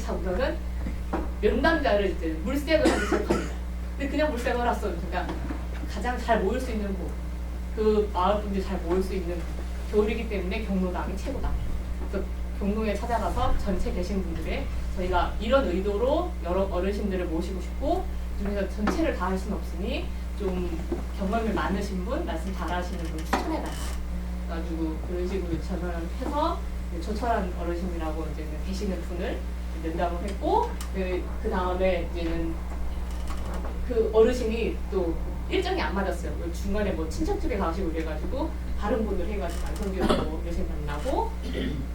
차고서는 면담자를 이제 물색을 하기 시작합니다. 근데 그냥 물색을 했어. 그러니까 가장 잘 모일 수 있는 곳, 그 마을 분들이 잘 모일 수 있는 겨울이기 때문에 경로당이 최고다. 그래서 경로에 찾아가서 전체 계신 분들의 저희가 이런 의도로 여러 어르신들을 모시고 싶고 그중에서 전체를 다 할 수는 없으니 좀 경험이 많으신 분, 말씀 잘하시는 분 추천해달라. 그래가지고 그런 식으로 요청을 해서 조철한 어르신이라고 이제 계시는 분을 면담을 했고 그 다음에 이제는 그 어르신이 또 일정이 안 맞았어요. 중간에 뭐 친척 집에 가시고 그래가지고 다른 분들 해가지고 만성교로 여신 만나고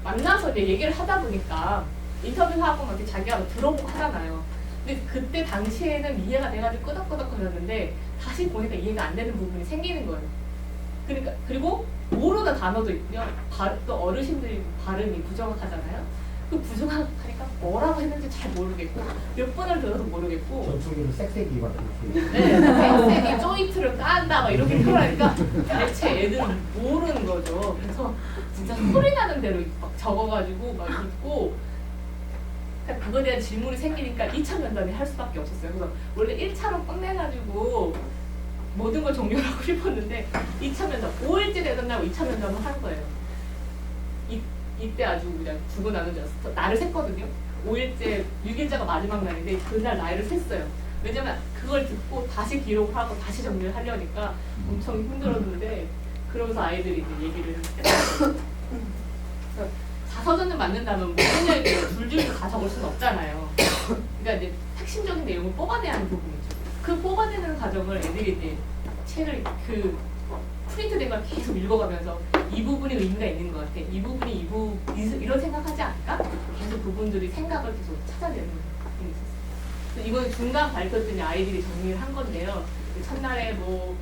만나서 이제 얘기를 하다 보니까 인터뷰를 하고 막 자기가 들어보고 하잖아요. 근데 그때 당시에는 이해가 돼가지고 끄덕끄덕거렸는데 다시 보니까 이해가 안 되는 부분이 생기는 거예요. 그러니까 그리고 모르는 단어도 있고요. 또 어르신들이 발음이 부정확하잖아요. 그 부정확하니까 뭐라고 했는지 잘 모르겠고 몇 번을 들어도 모르겠고 전투기로 쌕쌕이 막 네, 쌕쌕이 조인트를 깐다 막 이렇게 그러니까 대체 애들은 모르는 거죠. 그래서 진짜 소리 나는 대로 막 적어가지고 막 읽고 그러니까 그거에 대한 질문이 생기니까 2차 면담이 할 수밖에 없었어요. 그래서 원래 1차로 끝내가지고 모든 걸 종료하고 싶었는데 2차 면담 5일째 되던다고 2차 면담을 한 거예요. 이때 아주 그냥 죽어 나는 줄 알았어. 날을 셌거든요. 5일째, 6일째가 마지막 날인데 그날 나이를 셌어요. 왜냐면 그걸 듣고 다시 기록을 하고 다시 정리를 하려니까 엄청 힘들었는데 그러면서 아이들이 이제 얘기를 했어요. 자서전을 만든다면 모든 얘기를 줄줄이 다 적을 수는 없잖아요. 그러니까 이제 핵심적인 내용을 뽑아내야 하는 부분이죠. 그 뽑아내는 과정을 애들이 이제 책을 프린트된 걸 계속 읽어가면서 이 부분이 의미가 있는 것 같아. 이 부분이 이런 생각하지 않을까? 계속 그분들이 생각을 계속 찾아내는 부분이 있었어요. 그래서 이건 중간 발표했더니 아이들이 정리를 한 건데요. 첫날에 뭐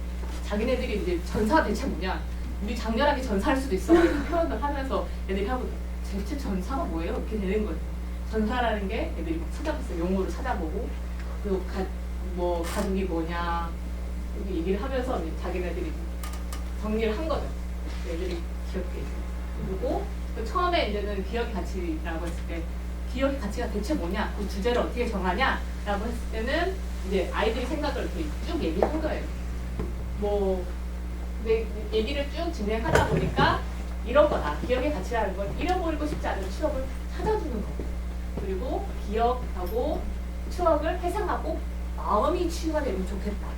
자기네들이 이제 전사가 대체 뭐냐? 우리 장렬하게 전사할 수도 있어. 이렇게 표현을 하면서 애들이 하고 대체 전사가 뭐예요? 이렇게 되는 거예요. 전사라는 게 애들이 찾아봤어요. 용어를 찾아보고 그리고 가족이 뭐냐 이렇게 얘기를 하면서 이제 자기네들이 정리를 한 거죠. 애들이 기억해. 그리고 처음에 이제는 기억의 가치라고 했을 때 기억의 가치가 대체 뭐냐, 그 주제를 어떻게 정하냐라고 했을 때는 이제 아이들이 생각을 이렇게 쭉 얘기한 거예요. 뭐 근데 얘기를 쭉 진행하다 보니까 이런 거다. 기억의 가치라는 건 잃어버리고 싶지 않은 추억을 찾아주는 거고, 그리고 기억하고 추억을 회상하고 마음이 치유가 되면 좋겠다.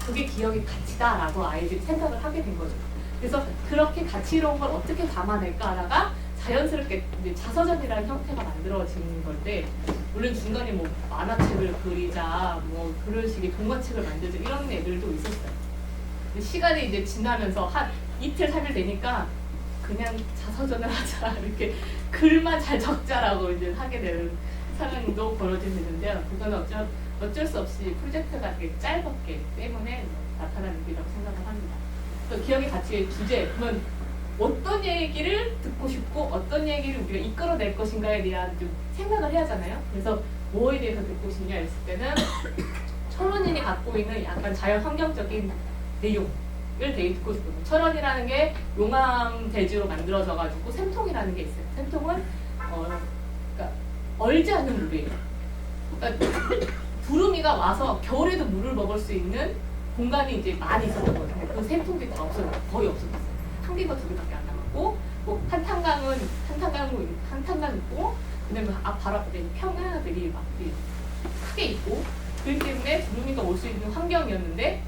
그게 기억의 가치다라고 아이들이 생각을 하게 된 거죠. 그래서 그렇게 가치로운 걸 어떻게 담아낼까 하다가 자연스럽게 이제 자서전이라는 형태가 만들어지는 건데, 물론 중간에 뭐 만화책을 그리자, 뭐 그런 식의 동화책을 만들자 이런 애들도 있었어요. 근데 시간이 이제 지나면서 한 이틀 3일 되니까 그냥 자서전을 하자 이렇게 글만 잘 적자라고 이제 하게 되는 상황도 벌어지는데요. 그건 어쩔 수 없이 프로젝트가 되게 짧았기 때문에 나타나는 일이라고 생각을 합니다. 또 기억의 가치의 주제, 그러면 어떤 얘기를 듣고 싶고 어떤 얘기를 우리가 이끌어낼 것인가에 대한 좀 생각을 해야 하잖아요. 그래서 뭐에 대해서 듣고 싶냐 했을 때는 철원인이 갖고 있는 약간 자연 환경적인 내용을 되게 듣고 싶거든요. 철원이라는 게 용암 대지로 만들어져가지고 샘통이라는 게 있어요. 샘통은 그러니까 얼지 않는 물이에요. 그러니까 두루미가 와서 겨울에도 물을 먹을 수 있는 공간이 이제 많이 있었던 거예요. 그 샘통들이 다 없어졌어요. 거의 없어졌어요. 한 개가 두 개밖에 안 남았고, 뭐 한탄강 있고, 그다음에 바로 앞에 평야들이 막 크게 있고, 그렇기 때문에 두루미가 올 수 있는 환경이었는데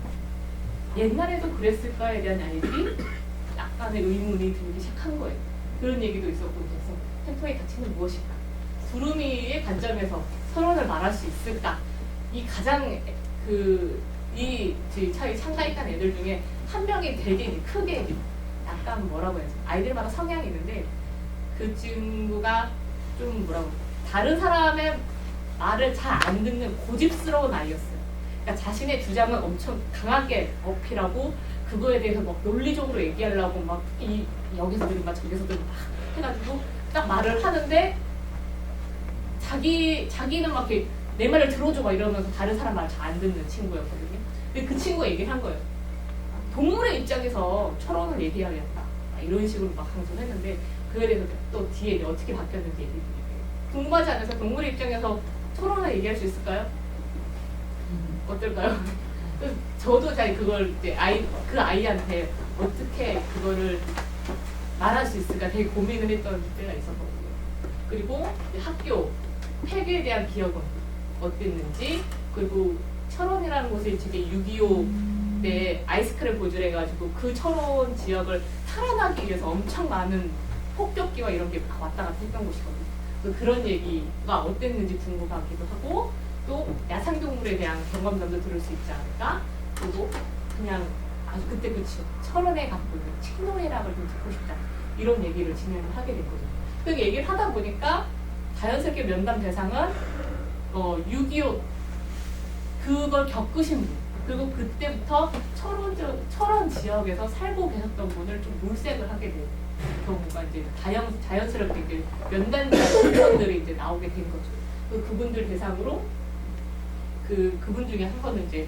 옛날에도 그랬을까에 대한 아이들이 약간의 의문이 들기 시작한 거예요. 그런 얘기도 있었고, 그래서 샘통의 가치는 무엇일까? 두루미의 관점에서 서론을 말할 수 있을까? 이 가장 이 차이 참가했던 애들 중에 한 명이 되게 크게 약간 뭐라고 해야지, 아이들마다 성향이 있는데 그 친구가 좀 뭐라고, 다른 사람의 말을 잘 안 듣는 고집스러운 아이였어요. 그러니까 자신의 주장을 엄청 강하게 어필하고 그거에 대해서 막 논리적으로 얘기하려고 막 여기서든 막 저기서든 막 해가지고 딱 말을 하는데 자기는 막 이렇게 내 말을 들어줘 막 이러면서 다른 사람 말 잘 안 듣는 친구였거든요. 근데 그 친구가 얘기를 한 거예요. 동물의 입장에서 철원을 얘기해야겠다. 이런 식으로 막 강조를 했는데 그에 대해서 또 뒤에 어떻게 바뀌었는지 얘기를 해요. 궁금하지 않아서 동물의 입장에서 토론을 얘기할 수 있을까요? 어떨까요? 저도 잘 그걸 이제 그 아이한테 어떻게 그거를 말할 수 있을까 되게 고민을 했던 때가 있었거든요. 그리고 학교 폐교에 대한 기억은 어땠는지, 그리고 철원이라는 곳이 되게 6.25 때 아이스크림 보조를 해가지고 그 철원 지역을 탈환하기 위해서 엄청 많은 폭격기와 이런 게 왔다 갔다 했던 곳이거든요. 그런 얘기가 어땠는지 궁금하기도 하고, 또 야생동물에 대한 경험담도 들을 수 있지 않을까? 그리고 그냥 아주 그때 그 철원에 갖고 있는 책노래락을 좀 듣고 싶다, 이런 얘기를 진행을 하게 됐거든요. 그 얘기를 하다 보니까 자연스럽게 면담 대상은 6.25 그걸 겪으신 분, 그리고 그때부터 철원 지역에서 살고 계셨던 분을 좀 몰색을 하게 된 경우가 이제 자연스럽게 이제 면담자들이 이제 나오게 된 거죠. 그분들 대상으로 그분 중에 한 분은 이제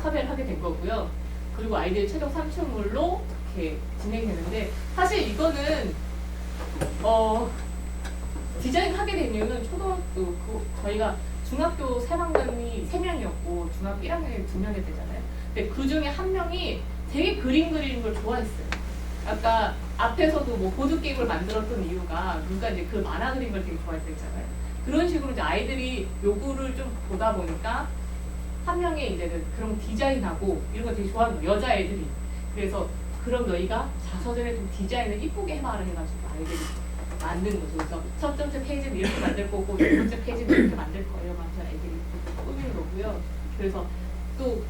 섭외를 하게 된 거고요. 그리고 아이들 최종 산출물로 이렇게 진행이 되는데, 사실 이거는 디자인하게 된 이유는 저희가 중학교 3학년이 3명이었고 중학교 1학년이 2명이 되잖아요. 근데 그 중에 한 명이 되게 그림 그리는 걸 좋아했어요. 아까 앞에서도 뭐 보드게임을 만들었던 이유가 누가 이제 그 만화 그린 걸 되게 좋아했잖아요. 그런 식으로 이제 아이들이 요구를 좀 보다 보니까 한 명의 이제는 그런 디자인하고 이런 거 되게 좋아하는 거예요, 여자애들이. 그래서 그럼 너희가 자서전에 좀 디자인을 이쁘게 해봐라 해가지고 아이들이 만든 거죠. 그래서 첫 번째 페이지는 이렇게 만들 거고 두 번째 페이지는 이렇게 만들 거예요. 맞죠? 애들이 꾸민 거고요. 그래서 또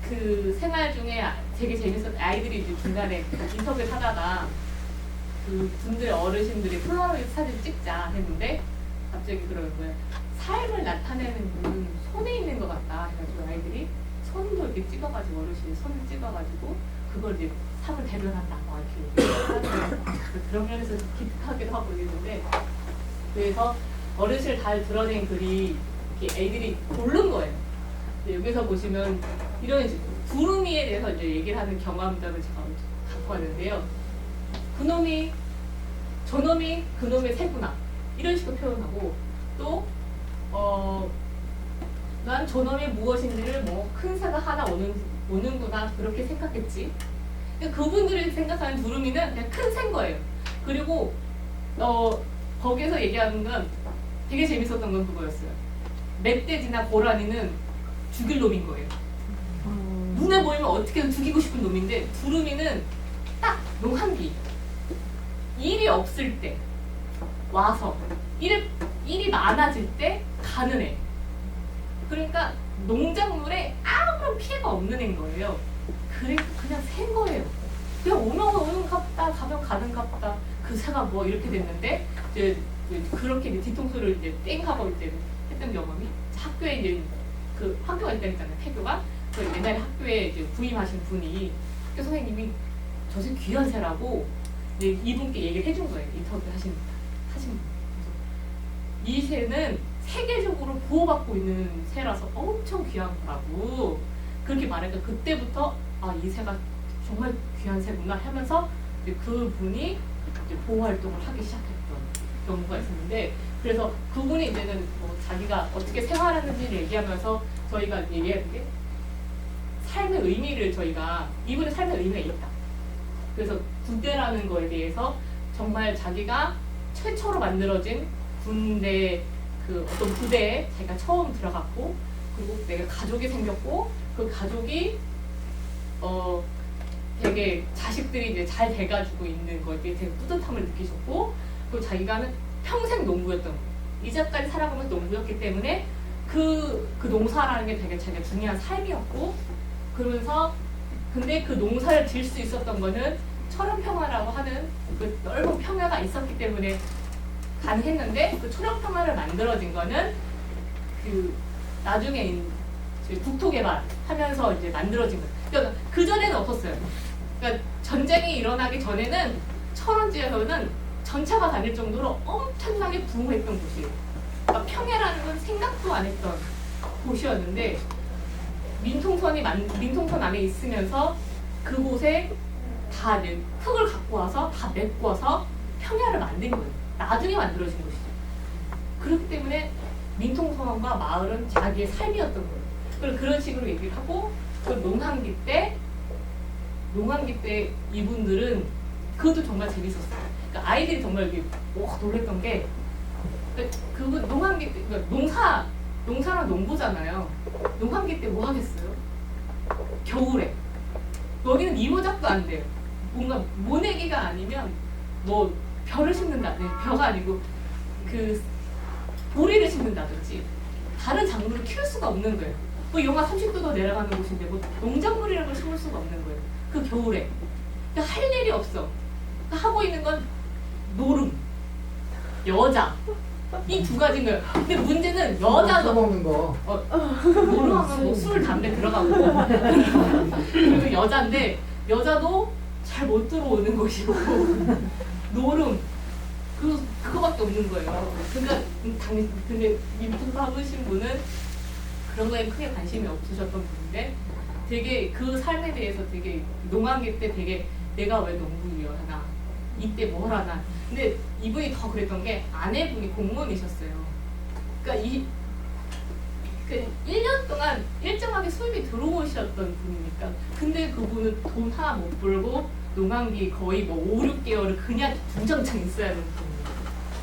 그 생활 중에 되게 재밌었던, 아이들이 이제 중간에 인터뷰를 하다가 그 분들 어르신들이 폴라로이드 사진 찍자 했는데 갑자기 그러는 거예요. 삶을 나타내는 분은 손에 있는 것 같다 해가지고 아이들이 손도 이렇게 찍어가지고, 어르신이 손을 찍어가지고 그걸 이제 삶을 대변한다 막 이렇게 얘기하는 그런 면에서 기특하기도 하고 있는데, 그래서 어르신을 잘 드러낸 글이 이렇게 애들이 고른 거예요. 여기서 보시면 이런 이제 두루미에 대해서 이제 얘기를 하는 경험담을 제가 갖고 왔는데요. 그놈이 저놈이 그놈의 새구나, 이런 식으로 표현하고, 또 난 저놈이 무엇인지를 뭐 큰 새가 하나 오는구나 그렇게 생각했지. 그분들이 생각하는 두루미는 그냥 큰 새인 거예요. 그리고 거기서 얘기하는 건 되게 재밌었던 건 그거였어요. 멧돼지나 고라니는 죽일 놈인 거예요. 눈에 보이면 어떻게든 죽이고 싶은 놈인데, 두루미는 딱 농한기 일이 없을 때 와서 일이 많아질 때 가는 애. 그러니까 농작물에 아무런 피해가 없는 애인 거예요. 그러니까 그냥 새인 거예요. 그냥 오면 오는 갑다, 가면 가는 갑다. 그 새가 뭐 이렇게 됐는데, 이제 그렇게 이제 뒤통수를 이제 땡 하고 이제 했던 경험이, 학교에 이제 그 학교가 있다잖아요. 폐교가. 그 옛날에 학교에 이제 부임하신 분이 학교 선생님이 저 새 귀한 새라고 이제 이분께 얘기를 해준 거예요. 인터뷰 하신 분. 이 새는 세계적으로 보호받고 있는 새라서 엄청 귀한 거라고 그렇게 말하니까, 그때부터 이 새가 정말 귀한 새구나 하면서 이제 그분이 이제 보호 활동을 하기 시작했던 경우가 있었는데, 그래서 그분이 이제는 뭐 자기가 어떻게 생활하는지를 얘기하면서 저희가 얘기하는 게 삶의 의미를, 저희가 이분의 삶의 의미가 있다. 그래서 군대라는 거에 대해서 정말 자기가 최초로 만들어진 군대 그 어떤 부대에 자기가 처음 들어갔고, 그리고 내가 가족이 생겼고, 그 가족이 되게 자식들이 이제 잘 돼가지고 있는 거에 되게 뿌듯함을 느끼셨고, 그리고 자기가는 평생 농부였던 거예요. 이제까지 살아보면서 농부였기 때문에 그 농사라는 게 되게 자기가 중요한 삶이었고, 그러면서 근데 그 농사를 지을 수 있었던 거는 철원평화라고 하는 그 넓은 평야가 있었기 때문에 가능했는데, 그 철원평화를 만들어진 거는 그 나중에 국토개발하면서 이제 만들어진 거예요. 그러니까 그 전에는 없었어요. 그러니까 전쟁이 일어나기 전에는 철원 지역에서는 전차가 다닐 정도로 엄청나게 부흥했던 곳이에요. 그러니까 평야라는 건 생각도 안 했던 곳이었는데, 민통선 안에 있으면서 그곳에 다 흙을 갖고 와서 다 메꿔서 평야를 만든 거예요. 나중에 만들어진 곳이죠. 그렇기 때문에 민통성원과 마을은 자기의 삶이었던 거예요. 그리고 그런 식으로 얘기를 하고 그 농한기 때 이분들은 그것도 정말 재밌었어요. 그러니까 아이들이 정말 이렇게 놀랬던 게 그분 농한기 때 그러니까 농사랑 농부잖아요. 농한기 때 뭐 하겠어요? 겨울에 여기는 이모작도 안 돼요. 뭔가 모내기가 아니면 뭐 벼를 심는다. 네, 벼가 아니고 그 보리를 심는다든지 다른 작물을 키울 수가 없는 거예요. 뭐 영하 30도도 내려가는 곳인데 뭐 농작물이라는 걸 심을 수가 없는 거예요. 그 겨울에. 그러니까 할 일이 없어. 그러니까 하고 있는 건 노름, 여자. 이 두 가지인 거예요. 근데 문제는 여자도 먹는 거. 노름하면 뭐 술, 담배 들어가고 그리고 여자인데 여자도 잘 못 들어오는 것이고 노름 그거밖에 없는 거예요. 그러니까 근데 민통사 하신 분은 그런 거에 크게 관심이 없으셨던 분인데 되게 그 삶에 대해서 되게 농한기 때 되게 내가 왜 농부여 하나 이때 뭘 하나. 근데 이분이 더 그랬던 게 아내분이 공무원이셨어요. 그러니까 그 1년 동안 일정하게 수입이 들어오셨던 분이니까. 근데 그분은 돈 하나 못 벌고 농한기 거의 뭐 5, 6개월을 그냥 주정창 있어야 되는 분이에요.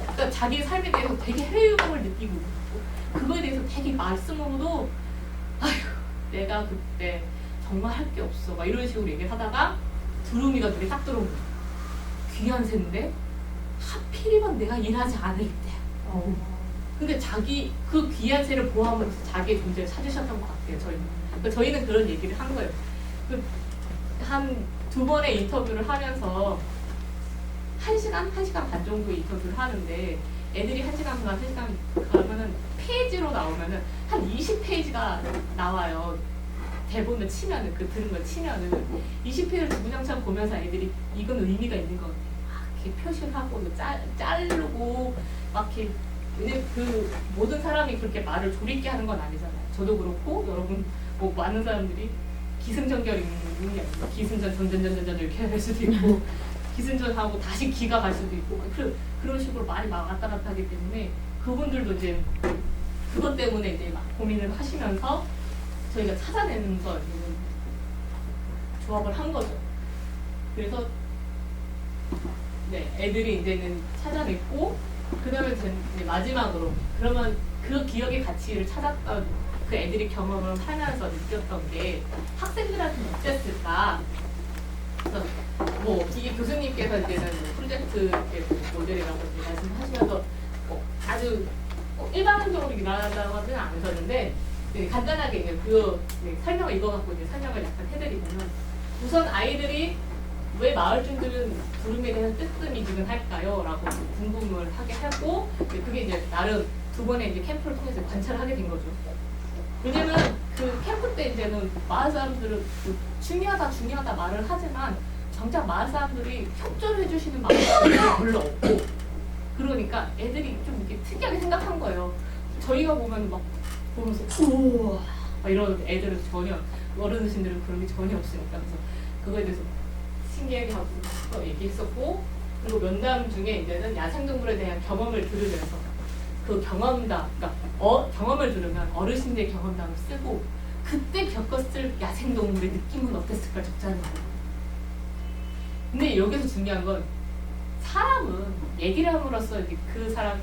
그러니까 자기 삶에 대해서 되게 회유감을 느끼고 있고 그거에 대해서 되게 말씀으로도 아휴 내가 그때 정말 할 게 없어 막 이런 식으로 얘기를 하다가 두루미가 눈에 딱 들어온 거예요. 귀한 새인데 하필이면 내가 일하지 않을 때. 근데 자기 그 귀한 새를 보호하면서 자기의 존재를 찾으셨던 것 같아요. 저희는. 그러니까 저희는 그런 얘기를 한 거예요. 한 2번의 인터뷰를 하면서 1시간 반 정도 인터뷰를 하는데 애들이 1시간 반, 3시간 가면은 페이지로 나오면은 한 20페이지가 나와요. 대본을 치면은 그 들은 걸 치면은 20페이지를 주구장창 보면서 애들이 이건 의미가 있는 것 같아요. 막 이렇게 표시를 하고 자르고 막 이렇게 근데 그 모든 사람이 그렇게 말을 조리게 하는 건 아니잖아요. 저도 그렇고 여러분 뭐 많은 사람들이 기승전결 있는 게 아니고 기승전 전전전전 이렇게 할 수도 있고 기승전하고 다시 기가 갈 수도 있고 그런 식으로 말이 막 왔다 갔다 하기 때문에 그분들도 이제 그것 때문에 이제 막 고민을 하시면서 저희가 찾아내면서 조합을 한 거죠. 그래서 네 애들이 이제는 찾아냈고 그 다음에 이제 마지막으로 그러면 그 기억의 가치를 찾았던 그 애들이 경험을 하면서 느꼈던 게 학생들한테 어땠을까? 그래서 뭐 이게 교수님께서 이제는 프로젝트 모델이라고 말씀하시면서 아주 일반적으로 말한다고 하지는 않으셨는데 네, 간단하게 이제 설명을 이거 갖고 이제 설명을 약간 해드리면 우선 아이들이 왜 마을주민들은 두루미에 대해서 뜨뜻미지근할까요? 라고 궁금을 하게 하고 그게 이제 나름 2번의 이제 캠프를 통해서 관찰을 하게 된 거죠. 왜냐면 그 캠프 때 이제는 마을 사람들은 중요하다 말을 하지만 정작 마을 사람들이 협조를 해주시는 마을이 별로 없고 그러니까 애들이 좀 이렇게 특이하게 생각한 거예요. 저희가 보면 막 보면서 우와 막 이런 애들은 전혀 어르신들은 그런 게 전혀 없으니까 그래서 그거에 대해서 신기하게 하고 얘기했었고 그리고 면담 중에 이제는 야생동물에 대한 경험을 들으면서 그 경험담, 그러니까 경험을 들으면 어르신들의 경험담을 쓰고 그때 겪었을 야생동물의 느낌은 어땠을까 적자는 거예요. 근데 여기서 중요한 건 사람은 얘기를 함으로써 그 사람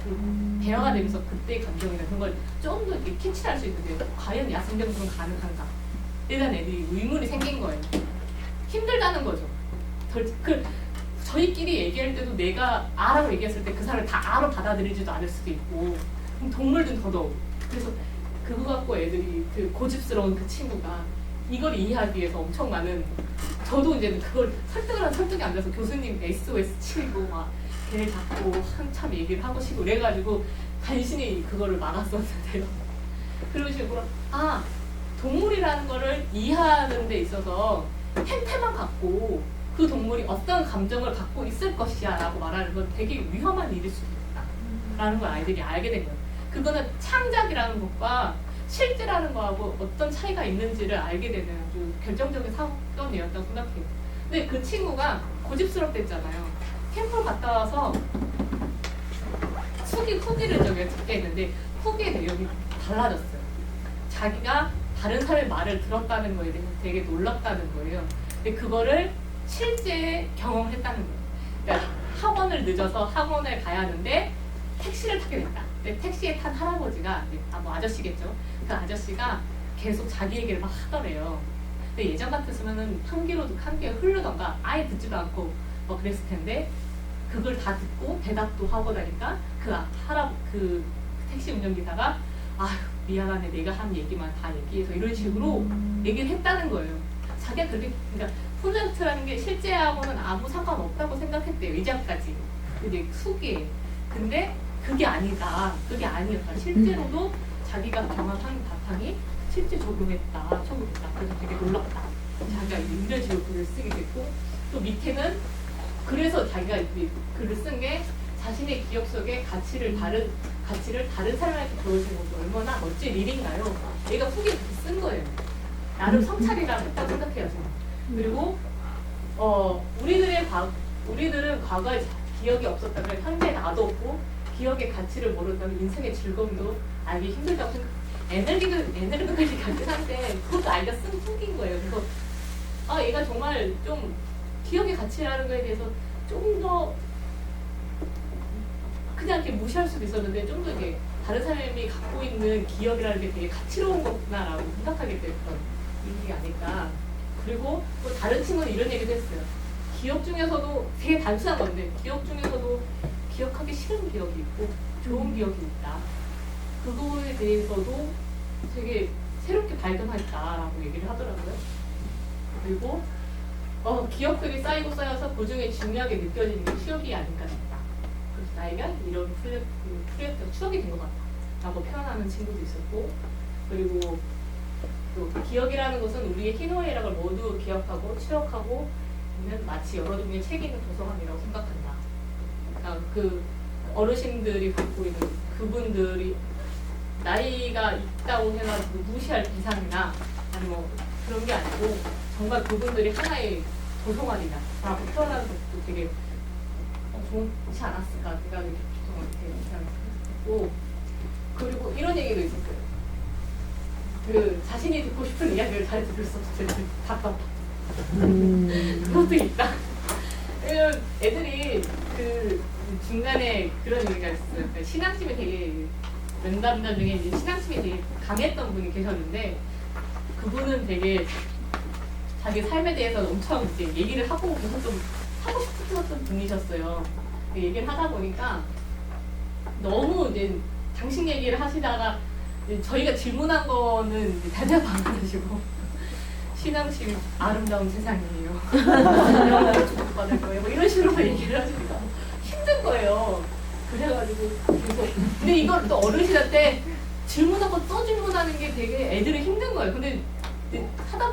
대화가 되면서 그때의 감정이나 그런 걸 좀 더 이렇게 캐치할 수 있는데 과연 야생동물은 가능한가? 일단 애들이 의문이 생긴 거예요. 힘들다는 거죠. 저희끼리 얘기할 때도 내가 아라고 얘기했을 때 그 사람을 다 아로 받아들이지도 않을 수도 있고 동물들은 더더욱 그래서 그거 갖고 애들이 그 고집스러운 그 친구가 이걸 이해하기 위해서 엄청 많은 저도 이제 그걸 설득이 안 돼서 교수님 SOS 치고 막 걔를 잡고 한참 얘기를 하고 싶고 그래가지고 간신히 그거를 막았었는데요. 그런 식으로 동물이라는 거를 이해하는 데 있어서 행태만 갖고 그 동물이 어떤 감정을 갖고 있을 것이야 라고 말하는 건 되게 위험한 일일 수도 있다 라는 걸 아이들이 알게 된 거예요. 그거는 창작이라는 것과 실제라는 거하고 어떤 차이가 있는지를 알게 되는 아주 결정적인 사건이었다고 생각해요. 근데 그 친구가 고집스럽댔잖아요. 캠프를 갔다 와서 후기를 저기 적혀있는데 후기의 내용이 달라졌어요. 자기가 다른 사람의 말을 들었다는 거에 대해서 되게 놀랍다는 거예요. 근데 그거를 실제 경험했다는 거예요. 그러니까 학원을 늦어서 학원을 가야 하는데 택시를 타게 됐다. 근데 택시에 탄 할아버지가 뭐 아저씨겠죠. 그 아저씨가 계속 자기 얘기를 막 하더래요. 근데 예전 같았으면은 한 귀로 흐르던가 아예 듣지도 않고 뭐 그랬을 텐데 그걸 다 듣고 대답도 하고 나니까 그 택시 운전기사가 아휴 미안하네 내가 한 얘기만 다 얘기해서 이런 식으로 얘기를 했다는 거예요. 자기가 그렇게 그러니까 프로젝트라는 게 실제하고는 아무 상관없다고 생각했대요. 이전까지. 근데 후기에. 근데 그게 아니다. 그게 아니었다. 실제로도 자기가 경험한 바탕이 실제 적용했다. 그래서 되게 놀랍다. 자기가 이런 식으로 글을 쓰게 됐고 또 밑에는 그래서 자기가 글을 쓴 게 자신의 기억 속에 가치를 다른 사람한테 보여주는 것도 얼마나 멋진 일인가요? 얘가 후기에 그렇게 쓴 거예요. 나름 성찰이라고 했다고 생각해요. 저는. 그리고 우리들은 과거에 기억이 없었다면 현재 나도 없고 기억의 가치를 모른다면 인생의 즐거움도 알기 힘들다고 생각. 에너지까지 갖긴 한데 그것도 알기가 쓴 후기인 거예요. 그래서 얘가 정말 좀 기억의 가치라는 거에 대해서 좀 더 그냥 이렇게 무시할 수도 있었는데 좀 더 이렇게 다른 사람이 갖고 있는 기억이라는 게 되게 가치로운 거구나라고 생각하게 됐던 일이 아닐까. 그리고 또 다른 친구는 이런 얘기도 했어요. 기억 중에서도 되게 단순한 건데 기억 중에서도 기억하기 싫은 기억이 있고 좋은 기억이 있다. 그거에 대해서도 되게 새롭게 발견했다라고 얘기를 하더라고요. 그리고 기억들이 쌓여서 그 중에 중요하게 느껴지는 게 추억이 아닌가 싶다. 그래서 나에게 이런 프로젝트가 추억이 된 것 같다 라고 표현하는 친구도 있었고, 그리고 또 기억이라는 것은 우리의 희노애락을 모두 기억하고 추억하고 있는 마치 여러 종류의 책이 있는 도서관이라고 생각한다. 그러니까 그 어르신들이 갖고 있는 그분들이 나이가 있다고 해가지고 무시할 대상이나 아니 뭐 그런 게 아니고 정말 그분들이 하나의 도서관이다 라고 표현하는 것도 되게 좋지 않았을까 생각이 들었고, 그리고 이런 얘기도 있었어요. 그 자신이 듣고 싶은 이야기를 잘 들을 수 없을 때 답답하다. 그것도 있다. 왜냐면 애들이 그 중간에 그런 얘기가 있었어요. 그러니까 신앙심이 되게 면담자 중에 이제 신앙심이 되게 강했던 분이 계셨는데 그분은 되게 자기 삶에 대해서 엄청 이제 얘기를 하고 무슨 좀 하고 싶었던 분이셨어요. 얘기를 하다 보니까 너무 이제 당신 얘기를 하시다가 저희가 질문한 거는 대답 안 하시고 신앙심 아름다운 세상이에요. 여러분들 축복받을 거예요. 뭐 이런 식으로 얘기를 하시니까 힘든 거예요. 그래가지고 계속 근데 이걸 또 어르신한테 질문하고 또 질문하는 게 되게 애들이 힘든 거예요. 근데 하다